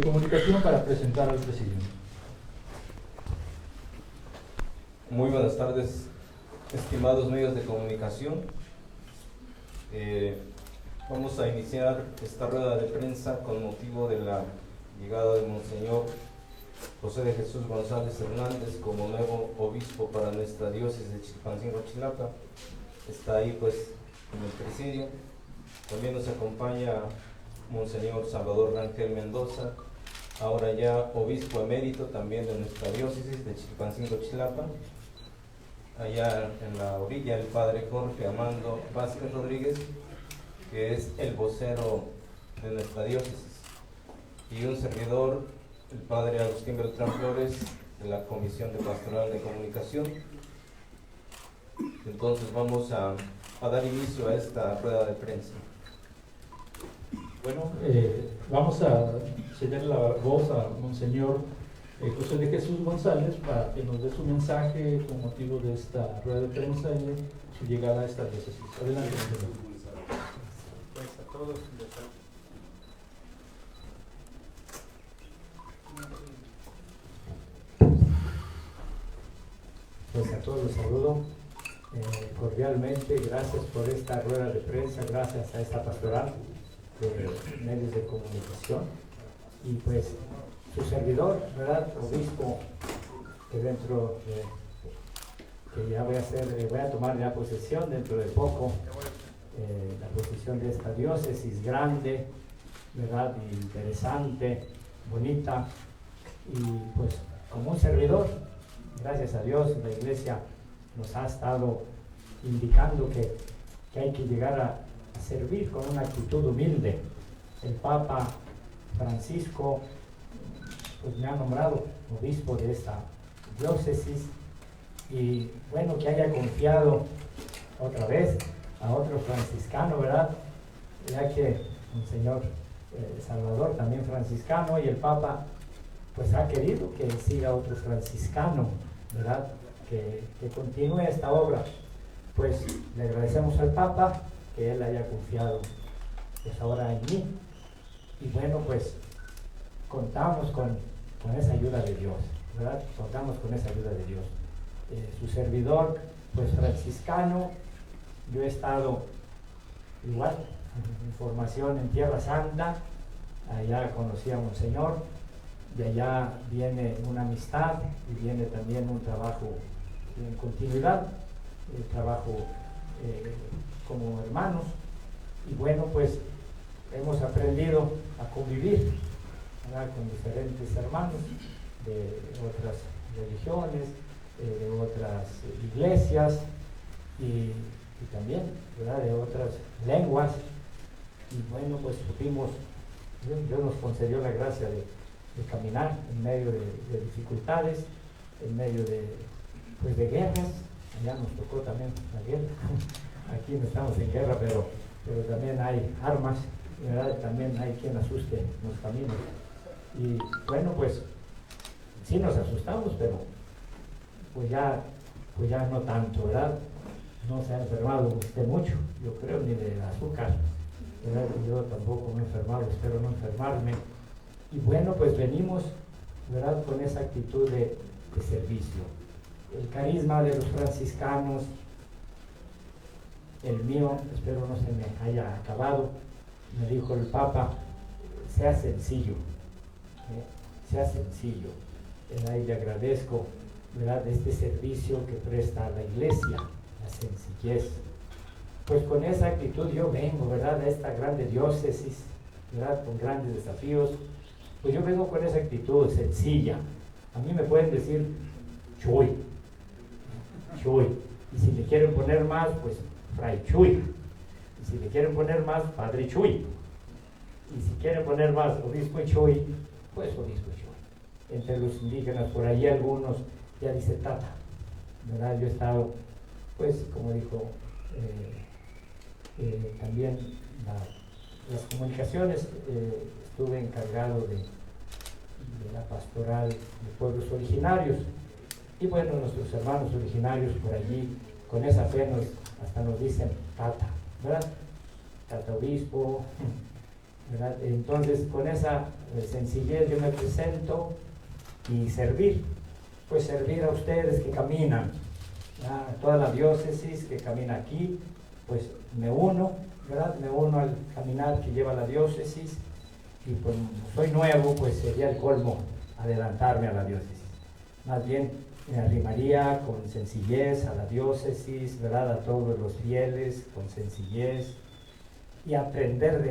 comunicación para presentar al presidente. Muy buenas tardes, estimados medios de comunicación. Vamos a iniciar esta rueda de prensa con motivo de la llegada de Monseñor José de Jesús González Hernández como nuevo obispo para nuestra diócesis de Chilpancingo, Chilapa. Está ahí pues en el presidio. También nos acompaña Monseñor Salvador Rangel Mendoza, ahora ya obispo emérito también de nuestra diócesis de Chilpancingo, Chilapa. Allá en la orilla el padre Jorge Amando Vázquez Rodríguez, que es el vocero de nuestra diócesis, y un servidor, el padre Agustín Beltrán Flores, de la Comisión de Pastoral de Comunicación. Entonces vamos a dar inicio a esta rueda de prensa. Bueno, vamos a ceder la voz a Monseñor José de Jesús González para que nos dé su mensaje con motivo de esta rueda de prensa y su llegada a esta diócesis. Adelante, Monseñor. Pues a todos los saludo cordialmente. Gracias por esta rueda de prensa, gracias a esta pastoral de medios de comunicación, y pues su servidor, ¿verdad? Obispo, que dentro de que ya voy a tomar ya posesión dentro de poco, la posesión de esta diócesis grande, ¿verdad? Interesante, bonita, y pues como un servidor, gracias a Dios, la Iglesia nos ha estado indicando que hay que llegar a servir con una actitud humilde. El Papa Francisco pues me ha nombrado obispo de esta diócesis, y bueno, que haya confiado otra vez a otro franciscano, ¿verdad? Ya que un señor Salvador también franciscano, y el Papa pues ha querido que siga otro franciscano, ¿verdad? Que continúe esta obra. Pues le agradecemos al Papa que él haya confiado pues ahora en mí, y bueno, pues contamos con esa ayuda de Dios, ¿verdad? Contamos con esa ayuda de Dios. Su servidor pues franciscano, yo he estado igual en formación en Tierra Santa, allá conocí a Monseñor, de allá viene una amistad y viene también un trabajo en continuidad, el trabajo como hermanos, y bueno, pues hemos aprendido a convivir, ¿verdad? Con diferentes hermanos de otras religiones, de otras iglesias, y también, ¿verdad? De otras lenguas, y bueno, pues supimos, Dios nos concedió la gracia de caminar en medio de dificultades, en medio de guerras. Allá nos tocó también la guerra. Aquí no estamos en guerra, pero también hay armas, ¿verdad? También hay quien asuste los caminos. Y bueno, pues sí nos asustamos, pero pues ya no tanto, ¿verdad? No se ha enfermado usted mucho, yo creo, ni de azúcar, ¿verdad? Yo tampoco me he enfermado, espero no enfermarme. Y bueno, pues venimos, ¿verdad? Con esa actitud de servicio. El carisma de los franciscanos, el mío, espero no se me haya acabado. Me dijo el Papa, sea sencillo, sea sencillo. Ahí le agradezco, ¿verdad? Este servicio que presta a la Iglesia, la sencillez. Pues con esa actitud yo vengo, ¿verdad? A esta grande diócesis, ¿verdad? Con grandes desafíos. Pues yo vengo con esa actitud sencilla. A mí me pueden decir Chuy, y si le quieren poner más, pues Fray Chuy, y si le quieren poner más, Padre Chuy, y si quieren poner más Obispo Chuy, pues Obispo Chuy. Entre los indígenas, por ahí algunos ya dice Tata, ¿verdad? Yo he estado, pues como dijo también las comunicaciones, estuve encargado de la pastoral de pueblos originarios, y bueno, nuestros hermanos originarios por allí, con esa fe hasta nos dicen Tata, ¿verdad? Tata Obispo, ¿verdad? Entonces, con esa sencillez yo me presento y servir, pues servir a ustedes que caminan, a toda la diócesis que camina aquí, pues me uno, ¿verdad? Me uno al caminar que lleva la diócesis, y pues soy nuevo, pues sería el colmo adelantarme a la diócesis. Más bien me arrimaría con sencillez a la diócesis, ¿verdad? A todos los fieles, con sencillez, y aprender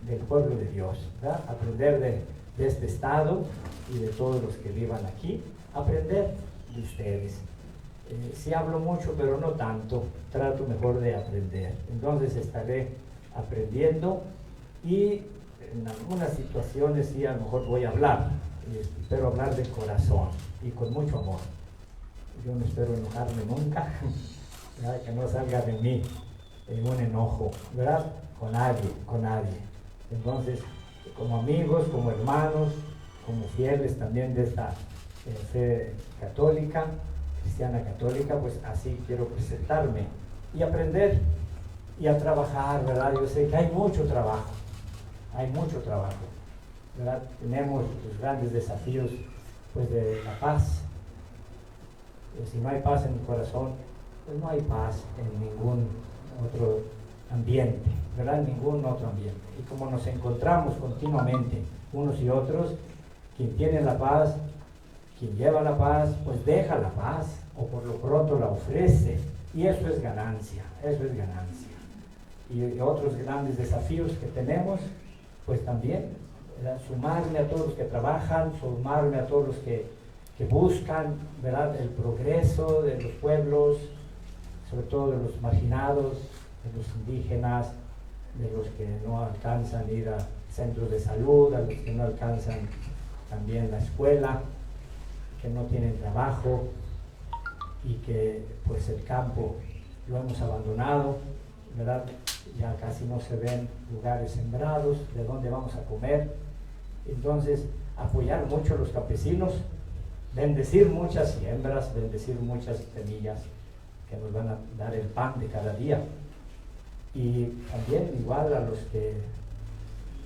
del pueblo de Dios, ¿verdad? Aprender de este estado y de todos los que vivan aquí, aprender de ustedes. Sí hablo mucho, pero no tanto, trato mejor de aprender. Entonces estaré aprendiendo, y en algunas situaciones sí a lo mejor voy a hablar, espero hablar de corazón y con mucho amor. Yo no espero enojarme nunca, ¿verdad? Que no salga de mí un enojo, ¿verdad? Con nadie. Entonces, como amigos, como hermanos, como fieles también de esta fe católica, cristiana católica, pues así quiero presentarme y aprender y a trabajar, ¿verdad? Yo sé que hay mucho trabajo, ¿verdad? Tenemos los grandes desafíos, pues, de la paz. Si no hay paz en el corazón, pues no hay paz en ningún otro ambiente, ¿verdad? En ningún otro ambiente. Y como nos encontramos continuamente unos y otros, quien tiene la paz, quien lleva la paz, pues deja la paz, o por lo pronto la ofrece, y eso es ganancia, Y otros grandes desafíos que tenemos, pues también, ¿verdad? Sumarme a todos los que trabajan, sumarme a todos los que buscan, ¿verdad? El progreso de los pueblos, sobre todo de los marginados, de los indígenas, de los que no alcanzan ir a centros de salud, a los que no alcanzan también la escuela, que no tienen trabajo, y que pues el campo lo hemos abandonado, ¿verdad? Ya casi no se ven lugares sembrados, de dónde vamos a comer. Entonces, apoyar mucho a los campesinos, bendecir muchas siembras, bendecir muchas semillas que nos van a dar el pan de cada día. Y también igual a los que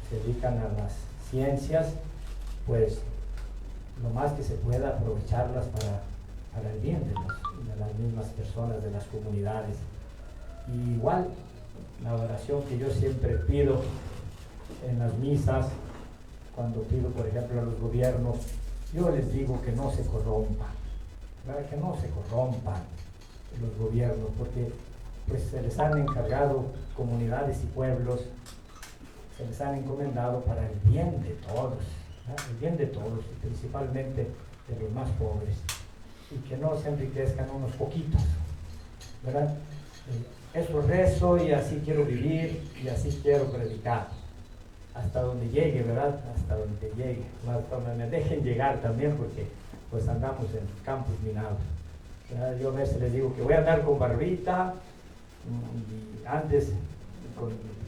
se dedican a las ciencias, pues lo más que se pueda aprovecharlas para el bien de las mismas personas, de las comunidades. Y igual la oración que yo siempre pido en las misas, cuando pido por ejemplo a los gobiernos, yo les digo que no se corrompan, ¿verdad? Que no se corrompan los gobiernos, porque pues se les han encargado comunidades y pueblos, se les han encomendado para el bien de todos, ¿verdad? El bien de todos, y principalmente de los más pobres, y que no se enriquezcan unos poquitos, ¿verdad? Eso rezo, y así quiero vivir, y así quiero predicar, hasta donde llegue, ¿verdad? Hasta donde llegue, hasta donde me dejen llegar también, porque pues andamos en campos minados, ¿verdad? Yo a veces les digo que voy a andar con barbita, y antes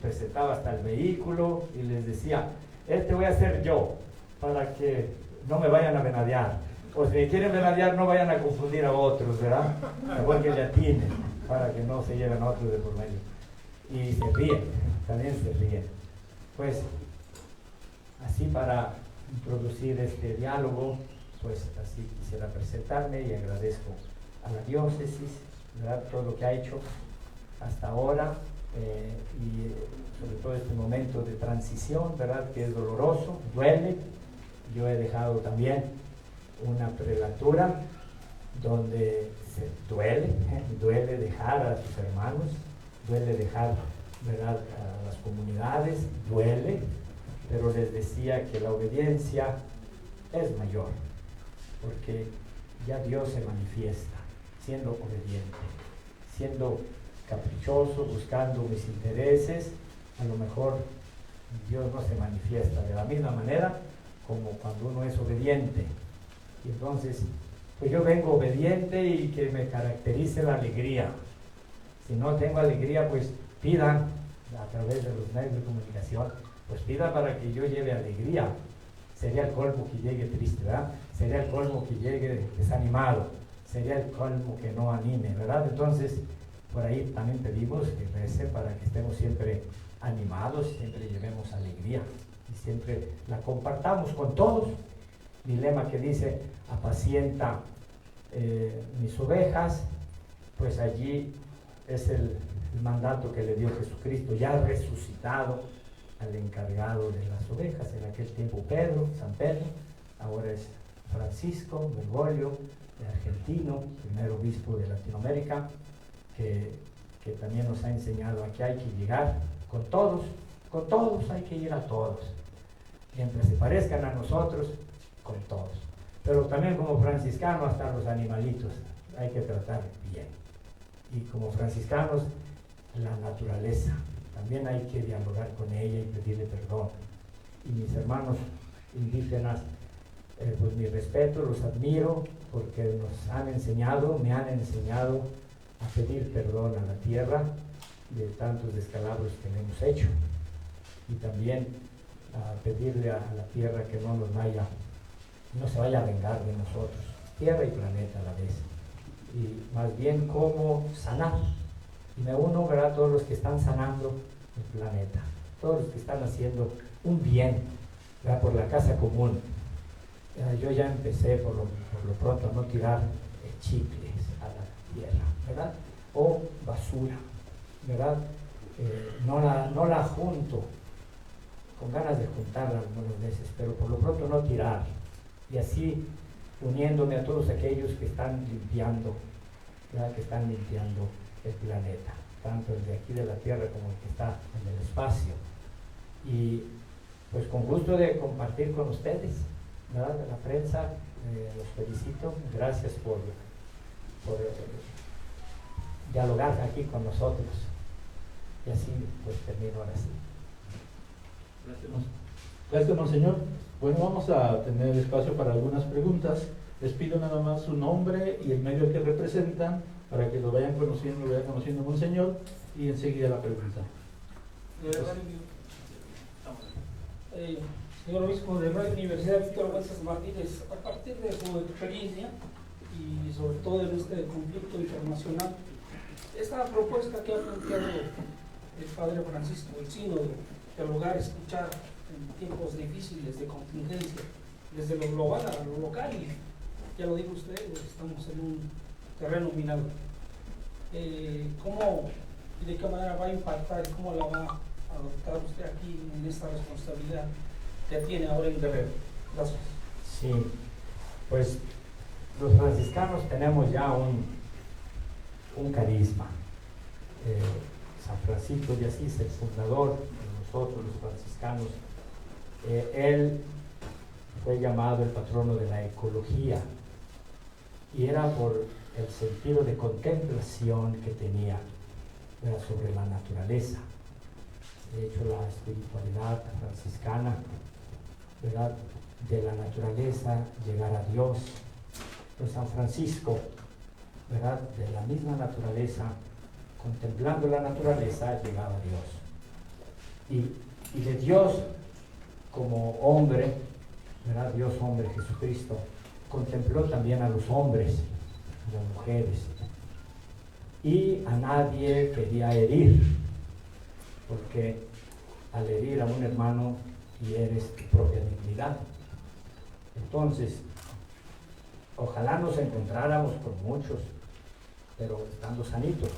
presentaba hasta el vehículo, y les decía, voy a ser yo, para que no me vayan a venadear, o si me quieren venadear no vayan a confundir a otros, ¿verdad? Igual que ya tienen, para que no se lleven a otros de por medio. Y se ríen, también se ríen. Pues así, para introducir este diálogo, pues así quisiera presentarme, y agradezco a la diócesis, ¿verdad? Todo lo que ha hecho hasta ahora, y sobre todo este momento de transición, ¿verdad? Que es doloroso, duele. Yo he dejado también una prelatura donde se duele dejar a sus hermanos, duele dejar, ¿verdad?, a las comunidades, duele, pero les decía que la obediencia es mayor, porque ya Dios se manifiesta siendo obediente, siendo caprichoso, buscando mis intereses. A lo mejor Dios no se manifiesta de la misma manera como cuando uno es obediente. Y entonces, pues yo vengo obediente, y que me caracterice la alegría. Si no tengo alegría, pues pidan a través de los medios de comunicación, pues pidan para que yo lleve alegría. Sería el colmo que llegue triste, ¿verdad? Sería el colmo que llegue desanimado, sería el colmo que no anime, ¿verdad? Entonces, por ahí también pedimos que recen para que estemos siempre animados, siempre llevemos alegría y siempre la compartamos con todos. Mi lema que dice, apacienta mis ovejas, pues allí es el mandato que le dio Jesucristo, ya resucitado, al encargado de las ovejas, en aquel tiempo Pedro, San Pedro, ahora es Francisco Bergoglio, argentino, primer obispo de Latinoamérica, que también nos ha enseñado a que hay que llegar con todos hay que ir a todos, mientras se parezcan a nosotros, con todos. Pero también como franciscano hasta los animalitos hay que tratar bien. Y como franciscanos, la naturaleza, también hay que dialogar con ella y pedirle perdón. Y mis hermanos indígenas, pues mi respeto, los admiro porque nos han enseñado, me han enseñado a pedir perdón a la tierra de tantos descalabros que le hemos hecho. Y también a pedirle a la tierra que no se vaya a vengar de nosotros, tierra y planeta a la vez. Y más bien cómo sanar. Y me uno, ¿verdad?, a todos los que están sanando el planeta, todos los que están haciendo un bien, ¿verdad?, por la casa común. Yo ya empecé por lo pronto a no tirar chicles a la tierra, ¿verdad? O basura, ¿verdad? No la junto, con ganas de juntarla algunas veces, pero por lo pronto no tirar. Y así uniéndome a todos aquellos que están limpiando, ¿verdad?, que están limpiando el planeta, tanto el de aquí de la Tierra como el que está en el espacio. Y pues con gusto de compartir con ustedes, ¿verdad?, de la prensa, los felicito, gracias por dialogar aquí con nosotros. Y así pues termino ahora sí. Gracias, monseñor. Bueno, vamos a tener espacio para algunas preguntas. Les pido nada más su nombre y el medio que representan para que lo vayan conociendo, monseñor, y enseguida la pregunta. Señor Obispo de Radio Universidad Víctor Huesas Martínez, a partir de su experiencia y sobre todo en este conflicto internacional, esta propuesta que ha planteado el Padre Francisco, el sínodo, dialogar, escuchar en tiempos difíciles de contingencia, desde lo global a lo local, y ya lo dijo usted, estamos en un terreno minado. ¿Cómo y de qué manera va a impactar y cómo la va a adoptar usted aquí en esta responsabilidad que tiene ahora en Guerrero? Gracias. Sí, pues los franciscanos tenemos ya un carisma. San Francisco de Asís, el fundador de nosotros los franciscanos, él fue llamado el patrono de la ecología, y era por el sentido de contemplación que tenía, ¿verdad?, sobre la naturaleza. De hecho, la espiritualidad franciscana, ¿verdad?, de la naturaleza llegar a Dios. Pues San Francisco, ¿verdad?, de la misma naturaleza, contemplando la naturaleza, llegaba a Dios. Y de Dios como hombre, ¿verdad?, Dios hombre, Jesucristo, contempló también a los hombres, a las mujeres, y a nadie quería herir, porque al herir a un hermano hieres tu propia dignidad. Entonces, ojalá nos encontráramos con muchos, pero estando sanitos,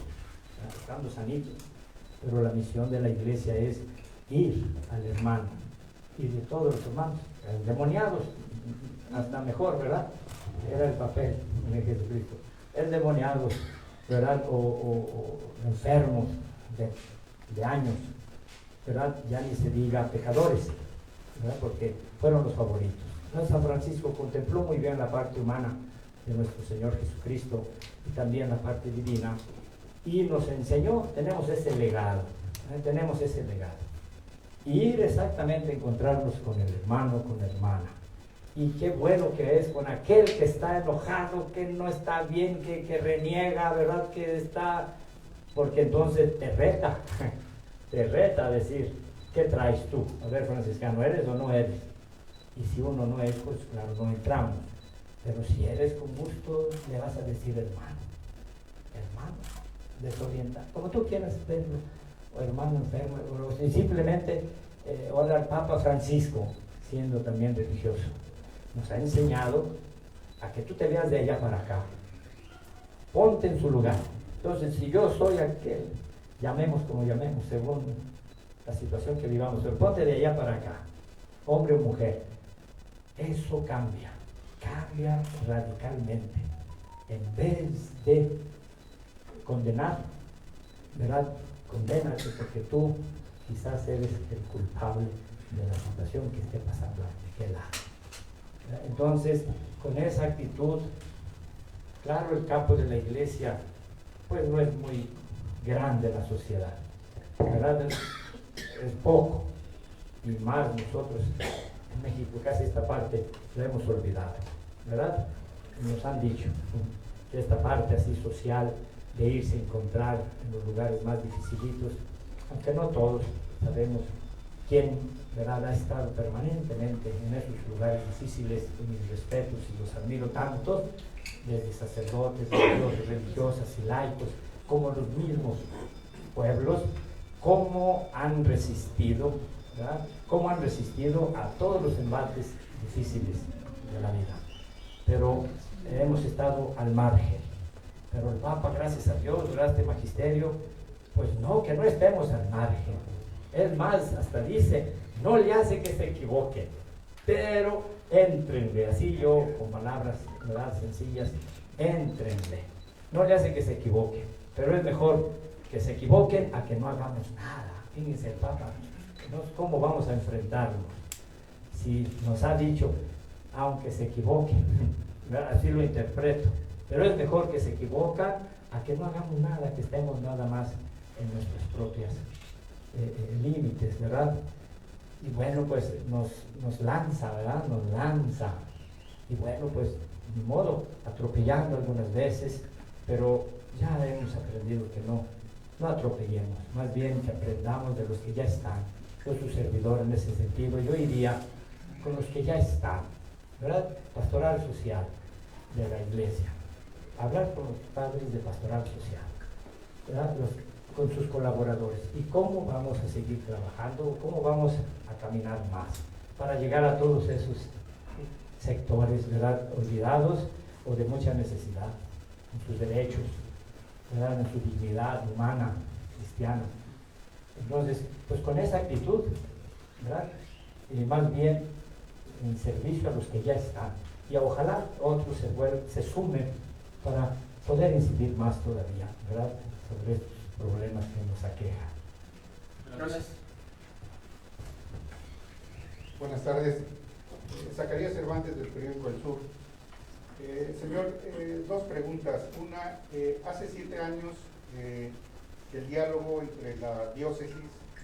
pero la misión de la iglesia es ir al hermano, y de todos los hermanos, endemoniados, hasta mejor, ¿verdad? Era el papel de Jesucristo. Endemoniados, ¿verdad? O enfermos de años, ¿verdad? Ya ni se diga pecadores, ¿verdad?, porque fueron los favoritos. Entonces, San Francisco contempló muy bien la parte humana de nuestro Señor Jesucristo y también la parte divina, y nos enseñó, tenemos ese legado, ir exactamente a encontrarnos con el hermano, con la hermana. Y qué bueno que es con aquel que está enojado, que no está bien, que reniega, ¿verdad?, que está, porque entonces te reta a decir, ¿qué traes tú? A ver, franciscano, ¿eres o no eres? Y si uno no es, pues claro, no entramos. Pero si eres, con gusto le vas a decir hermano, desorientado, como tú quieras verlo, o hermano enfermo, o simplemente ahora el Papa Francisco, siendo también religioso, nos ha enseñado a que tú te veas de allá para acá, ponte en su lugar. Entonces, si yo soy aquel, llamemos como llamemos, según la situación que vivamos, pero ponte de allá para acá, hombre o mujer, eso cambia radicalmente. En vez de condenar, ¿verdad? Condénate porque tú quizás eres el culpable de la situación que esté pasando de aquel lado. Entonces, con esa actitud, claro, el campo de la iglesia, pues no es muy grande la sociedad, ¿verdad? Es poco, y más nosotros en México, casi esta parte la hemos olvidado, ¿verdad? Nos han dicho que esta parte así social de irse a encontrar en los lugares más dificilitos, aunque no todos sabemos quién, ¿verdad?, ha estado permanentemente en esos lugares difíciles, con mis respetos y los admiro tanto, desde sacerdotes, religiosas y laicos, como los mismos pueblos, cómo han resistido, ¿verdad?, cómo han resistido a todos los embates difíciles de la vida. Pero hemos estado al margen. Pero el Papa, gracias a Dios, gracias al magisterio, pues no, que no estemos al margen. Es más, hasta dice, no le hace que se equivoque, pero éntrenle, así yo, con palabras, ¿verdad?, sencillas, éntrenle. No le hace que se equivoque, pero es mejor que se equivoquen a que no hagamos nada. Fíjense el Papa, ¿no? ¿Cómo vamos a enfrentarlo? Si nos ha dicho, aunque se equivoquen, así lo interpreto, pero es mejor que se equivocan a que no hagamos nada, que estemos nada más en nuestras propias límites, ¿verdad? Y bueno, pues nos lanza, ¿verdad? Nos lanza. Y bueno, pues ni modo, atropellando algunas veces, pero ya hemos aprendido que no atropellemos, más bien que aprendamos de los que ya están. Yo soy servidor en ese sentido, yo iría con los que ya están, ¿verdad? Pastoral social de la iglesia, hablar con los padres de pastoral social, ¿verdad?, con sus colaboradores, y cómo vamos a seguir trabajando, cómo vamos a caminar más para llegar a todos esos sectores, ¿verdad?, olvidados o de mucha necesidad en sus derechos, ¿verdad?, en su dignidad humana, cristiana. Entonces, pues con esa actitud, ¿verdad?, y más bien en servicio a los que ya están, y ojalá otros se sumen para poder incidir más todavía, ¿verdad?, sobre estos problemas que nos aquejan. Gracias. Buenas tardes. Zacarías Cervantes, del periódico El Sur. Señor, dos preguntas. Una, hace 7 años el diálogo entre la diócesis,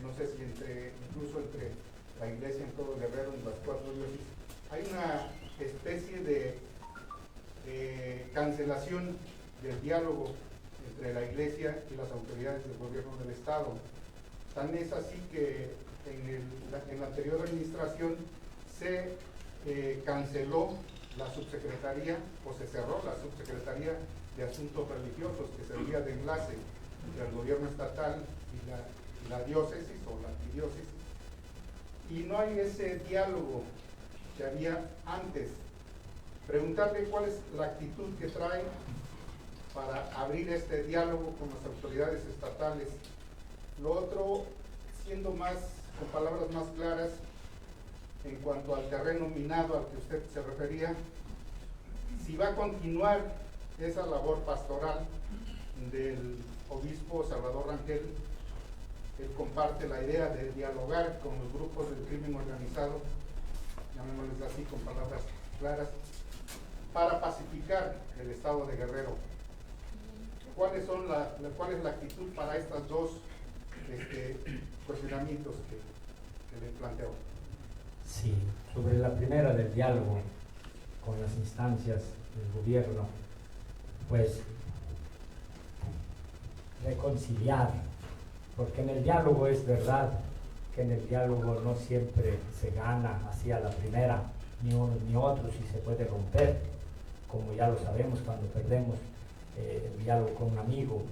no sé si incluso entre la iglesia en todo Guerrero, en las 4 diócesis, hay una especie de cancelación del diálogo entre la iglesia y las autoridades del gobierno del estado. Tan es así que en la anterior administración se canceló la subsecretaría, o se cerró la subsecretaría de Asuntos Religiosos, que servía de enlace entre el gobierno estatal y la diócesis o la arquidiócesis, y no hay ese diálogo que había antes. Preguntarle cuál es la actitud que trae para abrir este diálogo con las autoridades estatales. Lo otro, siendo con palabras más claras, en cuanto al terreno minado al que usted se refería, si va a continuar esa labor pastoral del obispo Salvador Rangel. Él comparte la idea de dialogar con los grupos del crimen organizado, llamémosles así con palabras claras, para pacificar el estado de Guerrero. ¿Cuál es la actitud para estos dos cuestionamientos que le planteo? Sí, sobre la primera del diálogo con las instancias del gobierno, pues reconciliar, porque en el diálogo es verdad que en el diálogo no siempre se gana así a la primera, ni uno ni otro, si se puede romper, como ya lo sabemos cuando perdemos el diálogo con un amigo,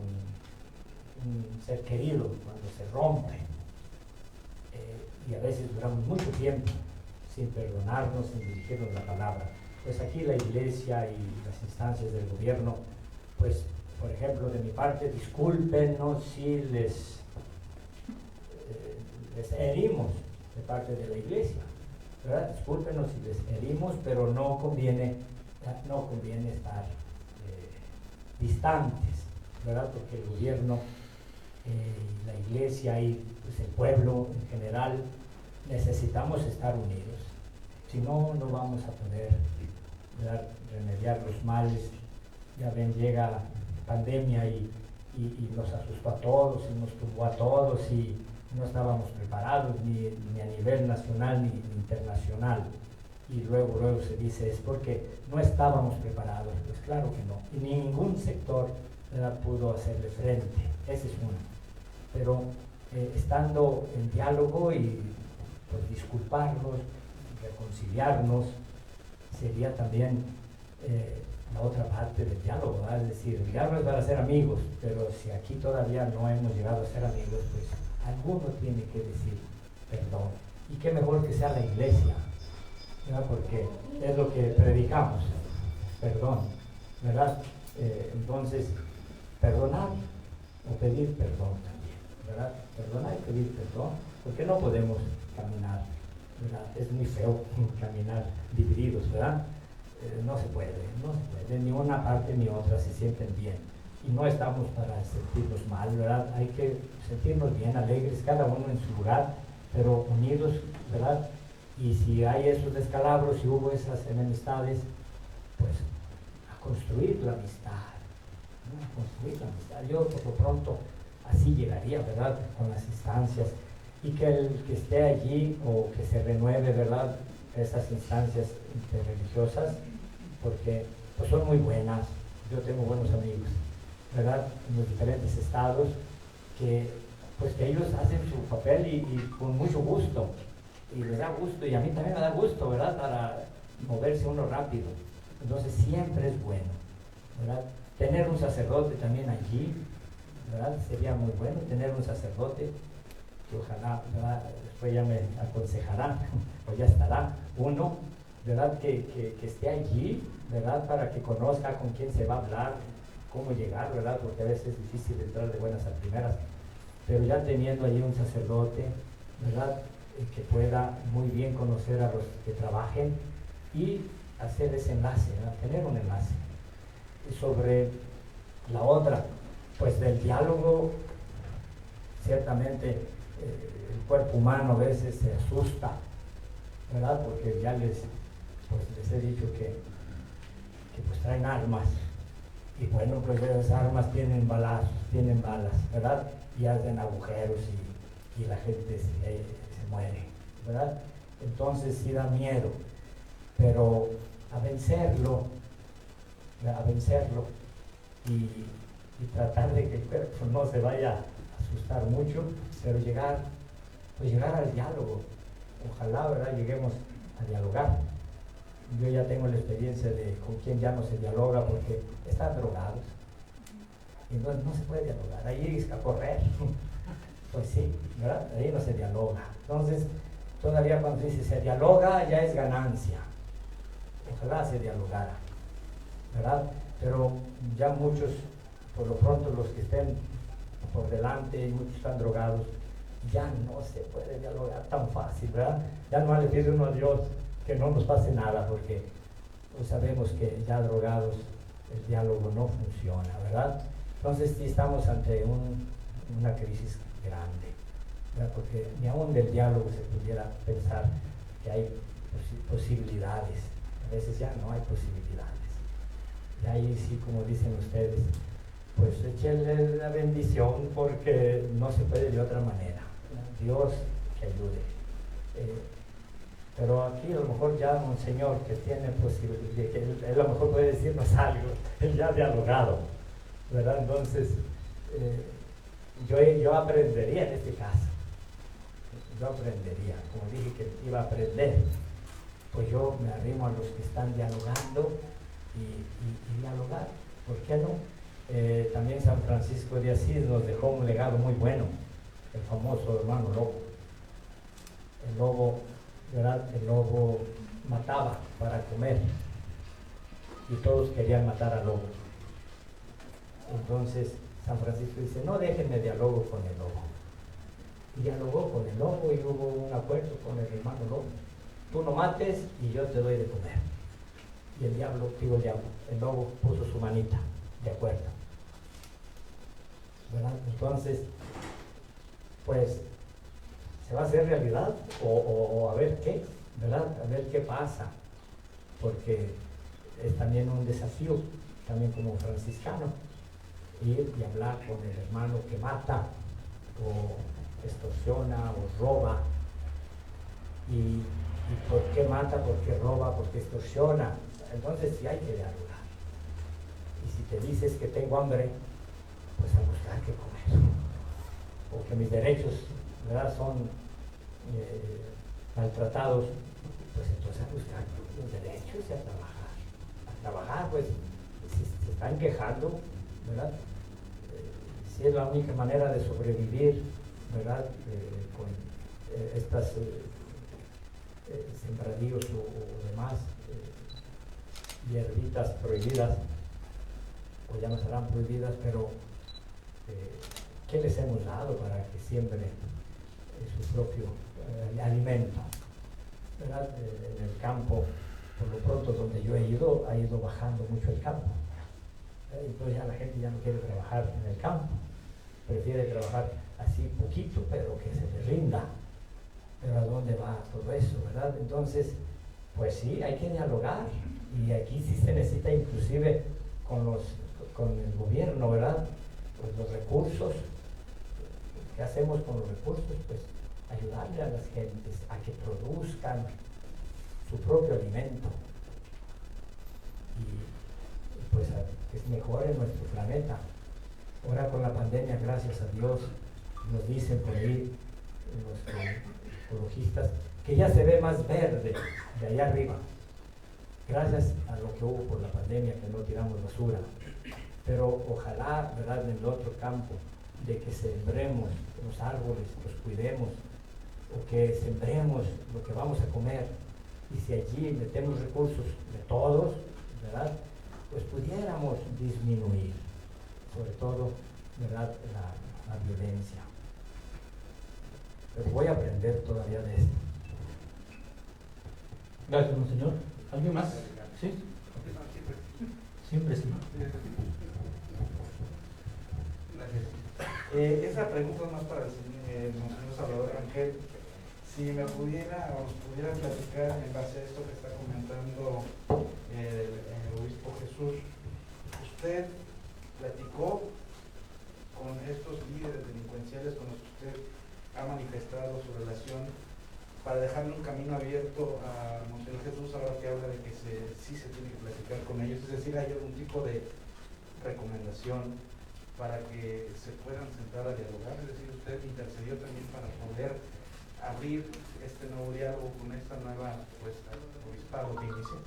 un ser querido, cuando se rompe, y a veces duramos mucho tiempo sin perdonarnos, sin dirigirnos la palabra. Pues aquí la iglesia y las instancias del gobierno, pues, por ejemplo, de mi parte, discúlpenos si les herimos de parte de la iglesia, ¿verdad? Discúlpenos si les herimos, pero no conviene estar distantes, ¿verdad? Porque el gobierno, la iglesia y pues, el pueblo en general necesitamos estar unidos. Si no, no vamos a poder, ¿verdad?, remediar los males. Ya ven, llega pandemia y nos asustó a todos y nos tumbó a todos y no estábamos preparados ni a nivel nacional ni internacional. Y luego se dice, es porque no estábamos preparados. Pues claro que no. Y ningún sector, ¿verdad?, pudo hacerle frente. Ese es uno. Pero estando en diálogo y pues, disculparnos, reconciliarnos, sería también la otra parte del diálogo, ¿verdad? Es decir, el diálogo es para ser amigos, pero si aquí todavía no hemos llegado a ser amigos, pues alguno tiene que decir perdón. Y qué mejor que sea la iglesia, ¿verdad? Porque es lo que predicamos, perdón, ¿verdad? Entonces, perdonar o pedir perdón también, ¿verdad? Perdonar y pedir perdón, porque no podemos caminar, ¿verdad? Es muy feo caminar divididos, ¿verdad? No se puede, ni una parte ni otra se sienten bien. Y no estamos para sentirnos mal, ¿verdad? Hay que sentirnos bien, alegres, cada uno en su lugar, pero unidos, ¿verdad? Y si hay esos descalabros, si hubo esas enemistades, pues a construir la amistad, ¿no? A construir la amistad. Yo por lo pronto así llegaría, ¿verdad? Con las instancias. Y que el que esté allí o que se renueve, ¿verdad?, esas instancias interreligiosas, porque pues, son muy buenas. Yo tengo buenos amigos, ¿verdad?, en los diferentes estados, que ellos hacen su papel y con mucho gusto, y les da gusto, y a mí también me da gusto, ¿verdad?, para moverse uno rápido. Entonces siempre es bueno, ¿verdad? Tener un sacerdote también allí, ¿verdad?, sería muy bueno, tener un sacerdote, que ojalá, ¿verdad?, después ya me aconsejará, o ya estará uno, ¿verdad?, que esté allí, ¿verdad?, para que conozca con quién se va a hablar, cómo llegar, ¿verdad?, porque a veces es difícil entrar de buenas a primeras, pero ya teniendo allí un sacerdote, ¿verdad?, que pueda muy bien conocer a los que trabajen y hacer ese enlace, ¿verdad?, tener un enlace. Y sobre la otra, pues del diálogo, ciertamente el cuerpo humano a veces se asusta, ¿verdad?, porque ya les he dicho que pues traen armas, y bueno, pues esas armas tienen balazos, tienen balas, ¿verdad?, y hacen agujeros y la gente se muere, ¿verdad? Entonces sí da miedo, pero a vencerlo y tratar de que el cuerpo no se vaya a asustar mucho, pero llegar al diálogo. Ojalá, ¿verdad?, lleguemos a dialogar. Yo ya tengo la experiencia de con quién ya no se dialoga porque están drogados. Y no se puede dialogar, ahí es a correr. Pues sí, ¿verdad? Ahí no se dialoga. Entonces, todavía cuando dice se dialoga, ya es ganancia. Ojalá se dialogara, ¿verdad? Pero ya muchos, por lo pronto los que estén por delante, muchos están drogados, ya no se puede dialogar tan fácil, ¿verdad? Ya no le pide uno a Dios que no nos pase nada, porque pues sabemos que ya drogados el diálogo no funciona, ¿verdad? Entonces sí estamos ante una crisis grande, ¿verdad? Porque ni aún del diálogo se pudiera pensar que hay posibilidades. A veces ya no hay posibilidades. Y ahí sí, como dicen ustedes, pues échenle la bendición porque no se puede de otra manera. Dios que ayude. Pero aquí a lo mejor ya Monseñor, que tiene posibilidad, que él a lo mejor puede decirnos algo, él ya ha dialogado, ¿verdad? Entonces, yo aprendería en este caso. Yo aprendería, como dije que iba a aprender, pues yo me arrimo a los que están dialogando y dialogar, ¿por qué no? También San Francisco de Asís nos dejó un legado muy bueno, el famoso hermano lobo. El lobo, ¿verdad? El lobo mataba para comer y todos querían matar al lobo. Entonces San Francisco dice, no dejen el diálogo con el lobo. Y dialogó con el lobo y hubo un acuerdo con el hermano lobo. Tú no mates y yo te doy de comer. Y el lobo puso su manita, de acuerdo. ¿Verdad? Entonces, pues, ¿se va a hacer realidad? O a ver qué, ¿verdad? A ver qué pasa. Porque es también un desafío, también como franciscano, ir y hablar con el hermano que mata, o extorsiona, o roba. ¿Y por qué mata? ¿Por qué roba? ¿Por qué extorsiona? Entonces sí hay que dialogar. Y si te dices que tengo hambre, pues a buscar qué comer. O que mis derechos, ¿verdad?, son maltratados, pues entonces a buscar los derechos y a trabajar. A trabajar, pues, si se están quejando, ¿verdad? Si es la única manera de sobrevivir, ¿verdad? Con estas sembradíos o demás hierbitas prohibidas, o ya no serán prohibidas, pero ¿qué les hemos dado para que siembren su propio alimento? ¿Verdad? En el campo, por lo pronto donde yo he ido, ha ido bajando mucho el campo. Entonces ya la gente ya no quiere trabajar en el campo, prefiere trabajar así poquito, pero que se le rinda. Pero ¿a dónde va todo eso, verdad? Entonces, pues sí, hay que dialogar, y aquí sí se necesita inclusive con el gobierno, ¿verdad? Pues los recursos, ¿qué hacemos con los recursos? Pues ayudarle a las gentes a que produzcan su propio alimento, y pues que es mejor en nuestro planeta. Ahora con la pandemia, gracias a Dios, nos dicen por ahí los ecologistas que ya se ve más verde de allá arriba, gracias a lo que hubo por la pandemia, que no tiramos basura. Pero ojalá, ¿verdad?, en el otro campo, de que sembremos los árboles, los cuidemos, o que sembremos lo que vamos a comer, y si allí metemos recursos de todos, ¿verdad?, pues pudiéramos disminuir, sobre todo, ¿verdad?, la violencia. Pero voy a aprender todavía de esto. Gracias, monseñor. ¿Alguien más? ¿Sí? Siempre sí. Gracias. Esa pregunta es más para el monseñor Salvador Rangel. Si me pudiera o nos pudiera platicar en base a esto que está comentando el obispo Jesús, ¿usted platicó con estos líderes delincuenciales con los que usted ha manifestado su relación para dejarle un camino abierto a monseñor Jesús ahora que habla de que sí se tiene que platicar con ellos? Es decir, ¿hay algún tipo de recomendación para que se puedan sentar a dialogar? Es decir, usted intercedió también para poder abrir este nuevo diálogo con esta nueva obispado que inicia.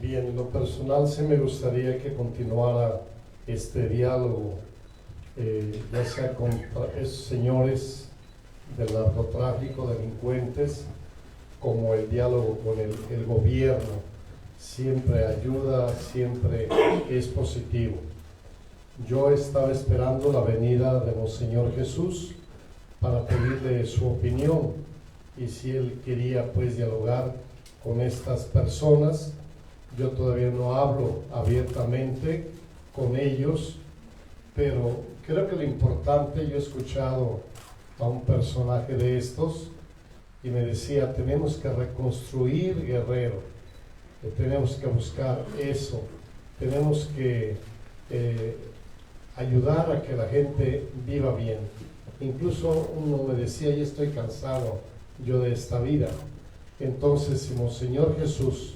Bien, en lo personal sí me gustaría que continuara este diálogo, ya sea con esos señores del narcotráfico, delincuentes, como el diálogo con el gobierno. Siempre ayuda, siempre es positivo. Yo estaba esperando la venida de Monseñor Jesús para pedirle su opinión, y si él quería pues dialogar con estas personas. Yo todavía no hablo abiertamente con ellos, pero creo que lo importante, yo he escuchado a un personaje de estos y me decía, tenemos que reconstruir Guerrero, que tenemos que buscar eso, tenemos que ayudar a que la gente viva bien. Incluso uno me decía, ya estoy cansado yo de esta vida. Entonces, si Monseñor Jesús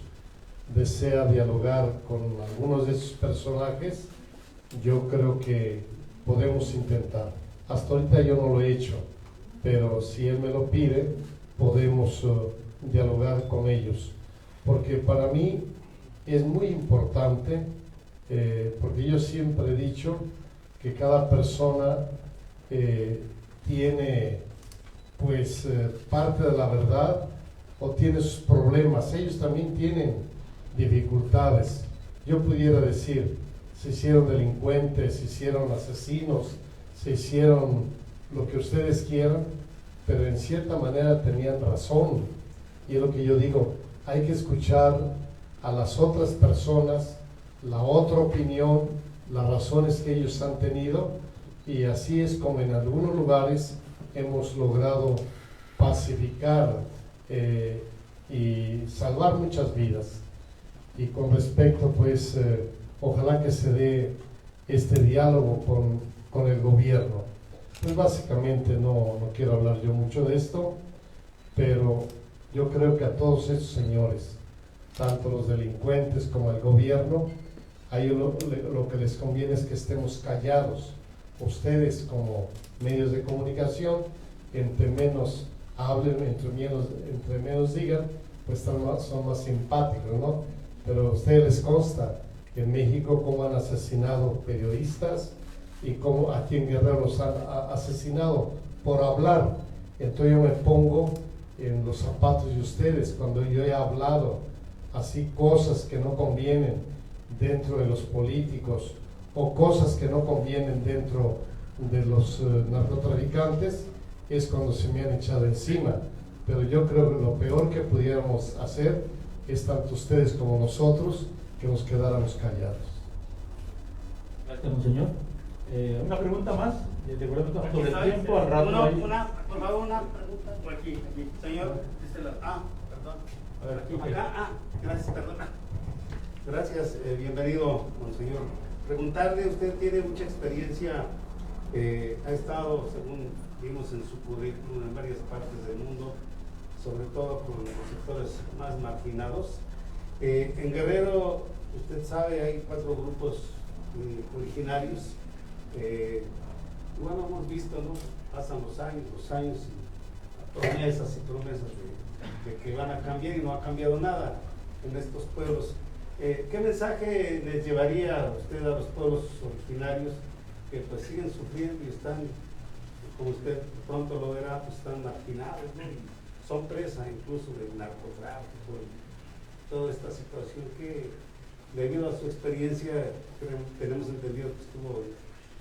desea dialogar con algunos de esos personajes, yo creo que podemos intentar. Hasta ahorita yo no lo he hecho, pero si él me lo pide, podemos dialogar con ellos, porque para mí es muy importante porque yo siempre he dicho que cada persona tiene pues parte de la verdad o tiene sus problemas. Ellos también tienen dificultades. Yo pudiera decir, se hicieron delincuentes, se hicieron asesinos, se hicieron lo que ustedes quieran, pero en cierta manera tenían razón. Y es lo que yo digo, hay que escuchar a las otras personas, la otra opinión, las razones que ellos han tenido, y así es como en algunos lugares hemos logrado pacificar y salvar muchas vidas. Y con respecto, pues, ojalá que se dé este diálogo con el gobierno. Pues básicamente no quiero hablar yo mucho de esto, pero yo creo que a todos estos señores, tanto los delincuentes como el gobierno, a ellos lo que les conviene es que estemos callados. Ustedes como medios de comunicación, entre menos hablen, entre menos digan, pues son más simpáticos, ¿no? Pero a ustedes les consta que en México cómo han asesinado periodistas y cómo aquí en Guerrero los han asesinado por hablar. Entonces yo me pongo en los zapatos de ustedes cuando yo he hablado así cosas que no convienen dentro de los políticos o cosas que no convienen dentro de los narcotraficantes, es cuando se me han echado encima. Pero yo creo que lo peor que pudiéramos hacer es tanto ustedes como nosotros que nos quedáramos callados. Gracias, monseñor. Una pregunta más, de acuerdo con el tiempo, al rato por favor, una pregunta por aquí, señor, perdón. A ver, aquí, acá, gracias, perdona. Gracias, bienvenido, monseñor. Preguntarle, usted tiene mucha experiencia, ha estado, según vimos en su currículum, en varias partes del mundo, sobre todo con los sectores más marginados. En Guerrero, usted sabe, hay 4 grupos originarios. Bueno, hemos visto, ¿no? Pasan los años, y promesas de que van a cambiar y no ha cambiado nada en estos pueblos. ¿Qué mensaje les llevaría usted a los pueblos originarios que pues siguen sufriendo y están, como usted pronto lo verá, pues están marginados, ¿no? Y son presa incluso del narcotráfico y toda esta situación que, debido a su experiencia, tenemos entendido que estuvo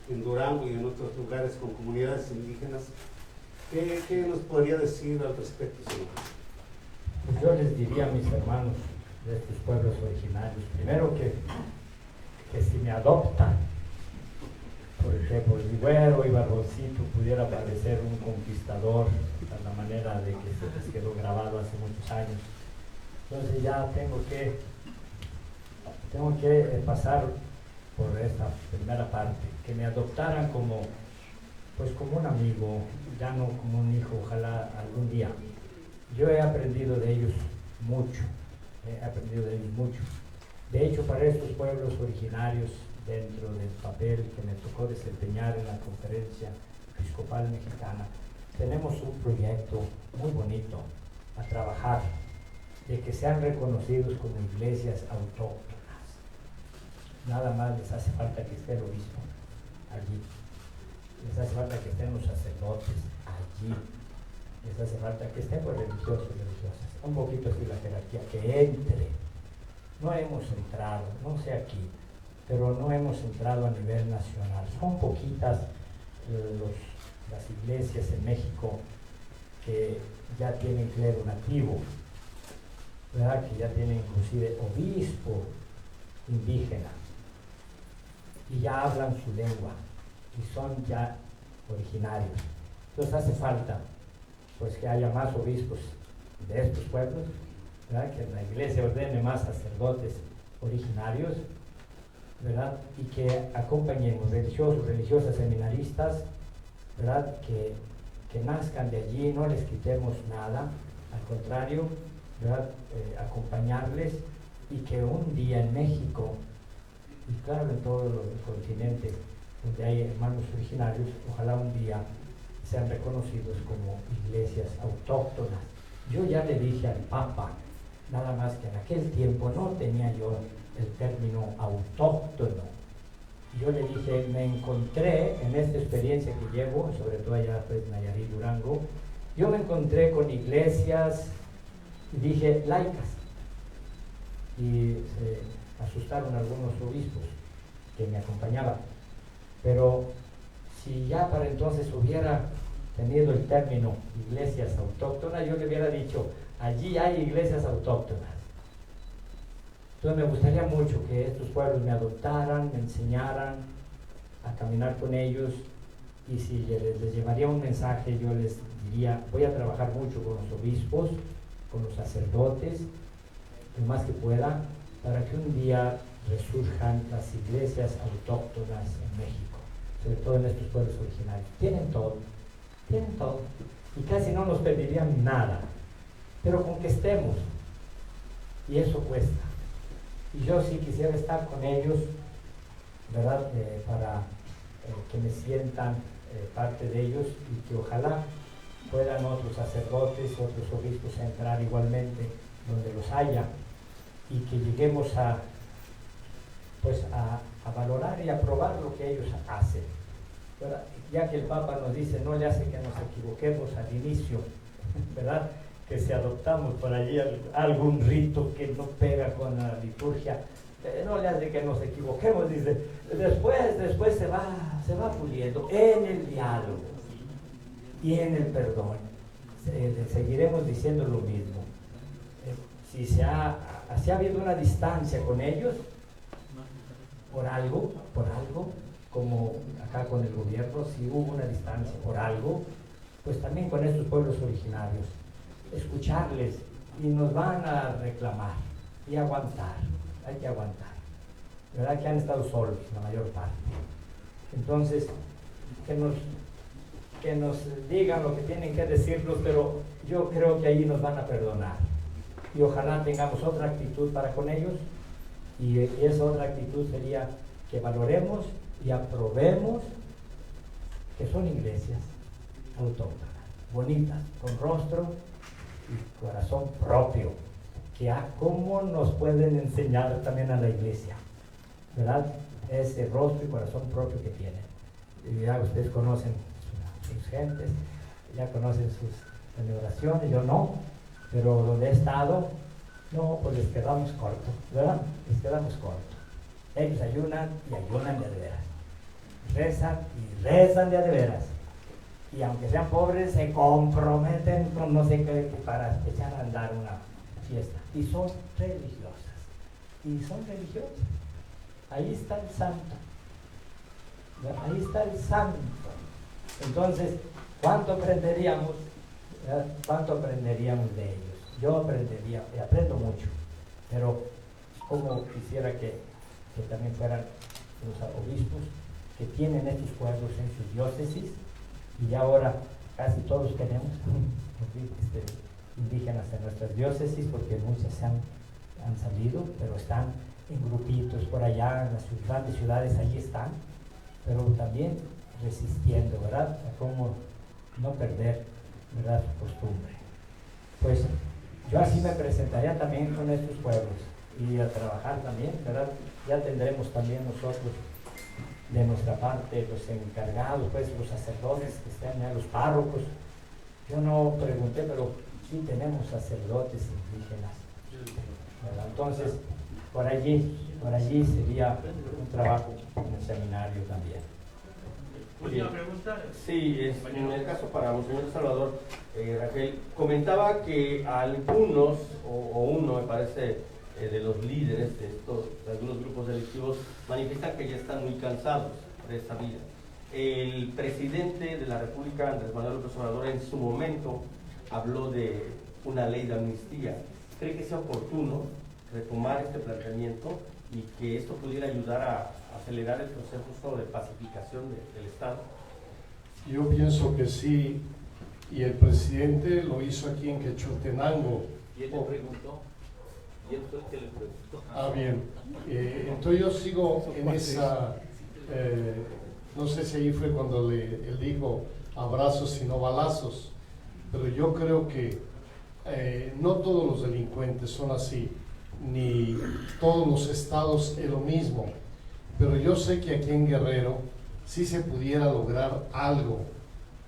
en Durango y en otros lugares con comunidades indígenas. ¿Qué nos podría decir al respecto, señor? Pues yo les diría a mis hermanos de estos pueblos originarios, primero que si me adoptan, porque por el Güero y Barroncito pudiera parecer un conquistador a la manera de que se les quedó grabado hace muchos años. Entonces ya tengo que pasar por esta primera parte, que me adoptaran como un amigo, ya no como un hijo, ojalá algún día. Yo he aprendido de ellos mucho. De hecho, para estos pueblos originarios, dentro del papel que me tocó desempeñar en la Conferencia Episcopal Mexicana, tenemos un proyecto muy bonito a trabajar, de que sean reconocidos como iglesias autóctonas. Nada más les hace falta que esté el obispo allí, les hace falta que estén los sacerdotes allí, les hace falta que estén pues religiosos y religiosas, un poquito así la jerarquía, que entre. No hemos entrado, no sé aquí, pero no hemos entrado a nivel nacional. Son poquitas las iglesias en México que ya tienen clero nativo, ¿verdad? Que ya tienen inclusive obispo indígena y ya hablan su lengua y son ya originarios. Entonces hace falta pues que haya más obispos de estos pueblos, ¿verdad? Que la iglesia ordene más sacerdotes originarios, ¿verdad? Y que acompañemos religiosos, religiosas, seminaristas, ¿verdad? Que nazcan de allí, no les quitemos nada, al contrario, ¿verdad? Acompañarles, y que un día en México, y claro en todo el continente donde hay hermanos originarios, ojalá un día sean reconocidos como iglesias autóctonas. Yo ya le dije al Papa, nada más que en aquel tiempo no tenía yo el término autóctono. Y yo le dije, me encontré en esta experiencia que llevo, sobre todo allá pues Nayarit, Durango, yo me encontré con iglesias, y dije, laicas. Y se asustaron algunos obispos que me acompañaban. Pero si ya para entonces hubiera tenido el término iglesias autóctonas, yo le hubiera dicho, allí hay iglesias autóctonas. Entonces me gustaría mucho que estos pueblos me adoptaran, me enseñaran a caminar con ellos, y si les llevaría un mensaje, yo les diría, voy a trabajar mucho con los obispos, con los sacerdotes, lo más que pueda, para que un día resurjan las iglesias autóctonas en México, sobre todo en estos pueblos originarios. Tienen todo, y casi no nos pedirían nada, pero con que estemos, y eso cuesta. Y yo sí quisiera estar con ellos, ¿verdad? Para que me sientan parte de ellos, y que ojalá puedan otros sacerdotes, otros obispos entrar igualmente donde los haya, y que lleguemos a valorar y a probar lo que ellos hacen, ¿verdad? Ya que el Papa nos dice, no le hace que nos equivoquemos al inicio, ¿verdad? Que si adoptamos por allí algún rito que no pega con la liturgia, no le hace que nos equivoquemos, dice, después se va puliendo en el diálogo y en el perdón. Seguiremos diciendo lo mismo. Si ha habido una distancia con ellos, por algo, como acá con el gobierno, si hubo una distancia por algo, pues también con estos pueblos originarios, escucharles, y nos van a reclamar y aguantar, hay que aguantar, ¿verdad? Que han estado solos la mayor parte. Entonces, que nos digan lo que tienen que decirnos, pero yo creo que ahí nos van a perdonar, y ojalá tengamos otra actitud para con ellos, y esa otra actitud sería que valoremos y aprobemos que son iglesias autóctonas, bonitas, con rostro y corazón propio, que cómo nos pueden enseñar también a la iglesia, ¿verdad? Ese rostro y corazón propio que tienen. Y ya ustedes conocen sus gentes, ya conocen sus celebraciones, yo no, pero donde he estado, no, pues les quedamos cortos, ¿verdad? Les quedamos cortos. Ellos ayunan y ayunan de a de veras. Rezan y rezan de a de veras. Y aunque sean pobres, se comprometen con no sé qué para echar a andar una fiesta. Y son religiosas. Ahí está el santo. Ahí está el santo. Entonces, ¿cuánto aprenderíamos? ¿Cuánto aprenderíamos de ellos? Yo aprendería, y aprendo mucho, pero como quisiera que también fueran los obispos que tienen estos pueblos en sus diócesis, y ahora casi todos tenemos indígenas en nuestras diócesis, porque muchas han salido, pero están en grupitos por allá, en las grandes ciudades, allí están, pero también resistiendo, ¿verdad? A cómo no perder, ¿verdad?, su costumbre. Pues yo así me presentaría también con estos pueblos, y a trabajar también, ¿verdad? Ya tendremos también nosotros de nuestra parte los encargados, pues los sacerdotes que están ya, los párrocos. Yo no pregunté, pero sí tenemos sacerdotes indígenas, ¿verdad? Entonces, por allí sería un trabajo en el seminario también. Última pregunta. Sí, en el caso para Monseñor Salvador, Raquel, comentaba que algunos, o uno me parece, de los líderes de algunos grupos delictivos, manifiestan que ya están muy cansados de esta vida. El presidente de la República, Andrés Manuel López Obrador, en su momento habló de una ley de amnistía. ¿Cree que sea oportuno retomar este planteamiento y que esto pudiera ayudar a acelerar el proceso de pacificación del Estado? Yo pienso que sí, y el presidente lo hizo aquí en Quetzaltenango. ¿Y él le preguntó? ¿Y él fue el que le preguntó? Ah, bien. Entonces yo sigo en esa, no sé si ahí fue cuando él dijo abrazos y no balazos, pero yo creo que no todos los delincuentes son así. ni todos los estados es lo mismo, pero yo sé que aquí en Guerrero sí se pudiera lograr algo,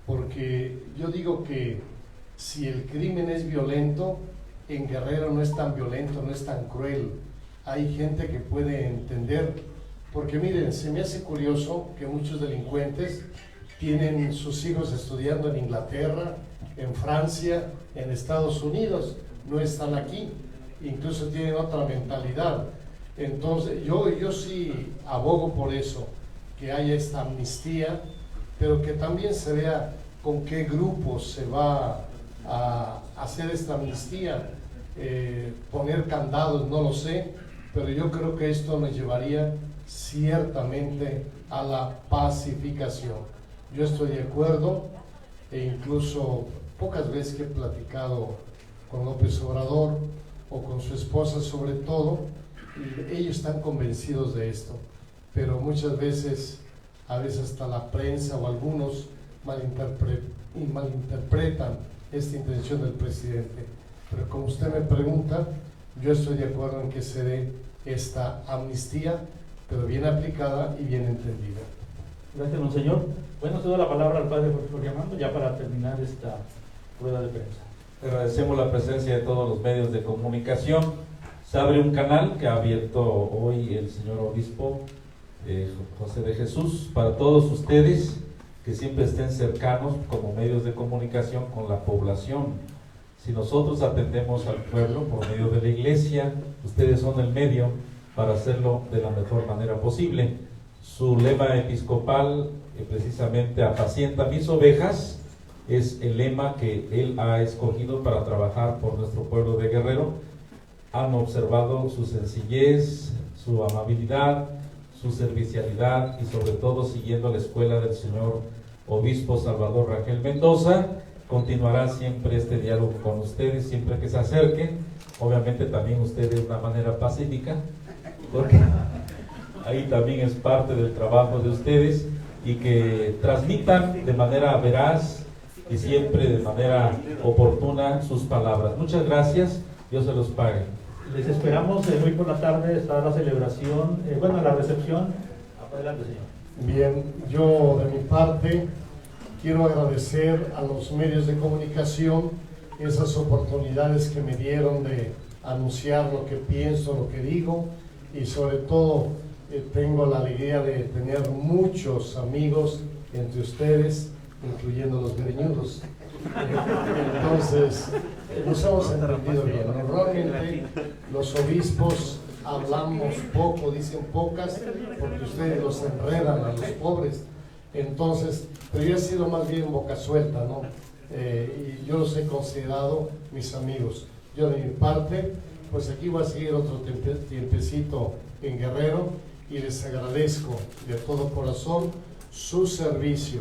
porque yo digo que si el crimen es violento, en Guerrero no es tan violento, no es tan cruel. Hay gente que puede entender, porque miren, se me hace curioso que muchos delincuentes tienen sus hijos estudiando en Inglaterra, en Francia, en Estados Unidos, no están aquí, incluso tienen otra mentalidad. Entonces yo sí abogo por eso, que haya esta amnistía, pero que también se vea con qué grupos se va a hacer esta amnistía. Poner candados, no lo sé, pero yo creo que esto nos llevaría ciertamente a la pacificación. Yo estoy de acuerdo, e incluso pocas veces que he platicado con López Obrador o con su esposa sobre todo, ellos están convencidos de esto, pero muchas veces, a veces hasta la prensa o algunos malinterpretan esta intención del presidente. Pero como usted me pregunta, yo estoy de acuerdo en que se dé esta amnistía, pero bien aplicada y bien entendida. Gracias, monseñor. Bueno, cedo la palabra al padre Jorge Armando ya para terminar esta rueda de prensa. Agradecemos la presencia de todos los medios de comunicación. Se abre un canal que ha abierto hoy el señor obispo José de Jesús para todos ustedes que siempre estén cercanos como medios de comunicación con la población. Si nosotros atendemos al pueblo por medio de la iglesia, ustedes son el medio para hacerlo de la mejor manera posible. Su lema episcopal, precisamente apacienta mis ovejas, es el lema que él ha escogido para trabajar por nuestro pueblo de Guerrero. Han observado su sencillez, su amabilidad, su servicialidad y sobre todo siguiendo la escuela del señor obispo Salvador Rangel Mendoza. Continuará siempre este diálogo con ustedes, siempre que se acerquen. Obviamente también ustedes de una manera pacífica, porque ahí también es parte del trabajo de ustedes, y que transmitan de manera veraz y siempre de manera oportuna sus palabras. Muchas gracias, Dios se los pague. Les esperamos hoy por la tarde, está la celebración, la recepción. Adelante, señor. Bien, yo de mi parte quiero agradecer a los medios de comunicación esas oportunidades que me dieron de anunciar lo que pienso, lo que digo, y sobre todo tengo la alegría de tener muchos amigos entre ustedes, incluyendo los greñudos. Entonces, nos hemos entendido bien. Normalmente los obispos hablamos poco, dicen pocas, porque ustedes los enredan a los pobres. Entonces, pero yo he sido más bien boca suelta, ¿no? Y yo los he considerado mis amigos. Yo de mi parte, pues aquí voy a seguir otro tiempecito en Guerrero, y les agradezco de todo corazón su servicio,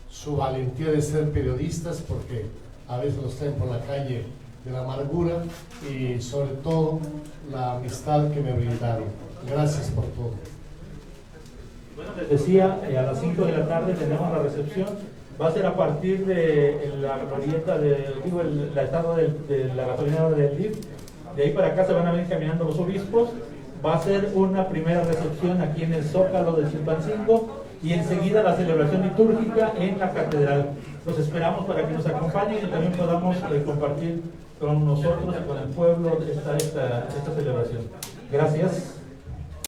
su valentía de ser periodistas, porque a veces los traen por la calle de la amargura, y sobre todo la amistad que me brindaron. Gracias por todo. Bueno, les decía, a las 5 de la tarde tenemos la recepción. Va a ser a partir de la glorieta la estatua de la gasolinera del DIF. De ahí para acá se van a venir caminando los obispos. Va a ser una primera recepción aquí en el Zócalo de Chilpancingo y enseguida la celebración litúrgica en la catedral. Los esperamos para que nos acompañen y también podamos compartir con nosotros y con el pueblo esta celebración. Gracias.